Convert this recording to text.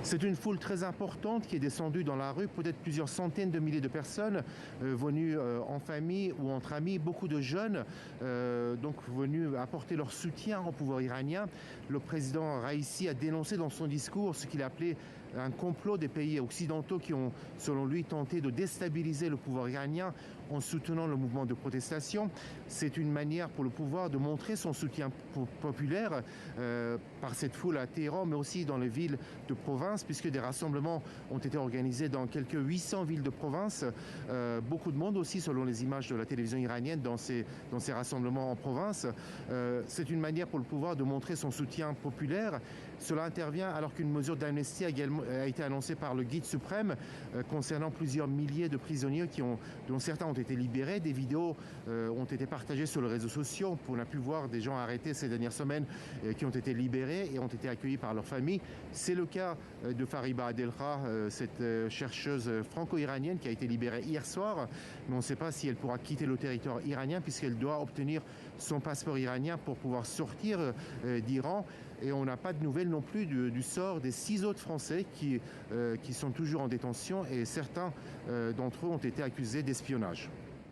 C'est une foule très importante qui est descendue dans la rue, peut-être plusieurs centaines de milliers de personnes venues en famille ou entre amis, beaucoup de jeunes donc venus apporter leur soutien au pouvoir iranien. Le président Raïssi a dénoncé dans son discours ce qu'il a appelé un complot des pays occidentaux qui ont, selon lui, tenté de déstabiliser le pouvoir iranien en soutenant le mouvement de protestation. C'est une manière pour le pouvoir de montrer son soutien populaire par cette foule à Téhéran, mais aussi dans les villes de province, puisque des rassemblements ont été organisés dans quelques 800 villes de province. Beaucoup de monde aussi, selon les images de la télévision iranienne, dans ces rassemblements en province. C'est une manière pour le pouvoir de montrer son soutien populaire. Cela intervient alors qu'une mesure d'amnistie a été annoncée par le guide suprême concernant plusieurs milliers de prisonniers dont certains ont été libérés. Des vidéos ont été partagées sur les réseaux sociaux. On a pu voir des gens arrêtés ces dernières semaines qui ont été libérés et ont été accueillis par leurs familles. C'est le cas de Fariba Adelkha, cette chercheuse franco-iranienne qui a été libérée hier soir, mais on ne sait pas si elle pourra quitter le territoire iranien puisqu'elle doit obtenir son passeport iranien pour pouvoir sortir d'Iran. Et on n'a pas de nouvelles non plus du sort des 6 autres Français qui sont toujours en détention, et certains d'entre eux ont été accusés d'espionnage.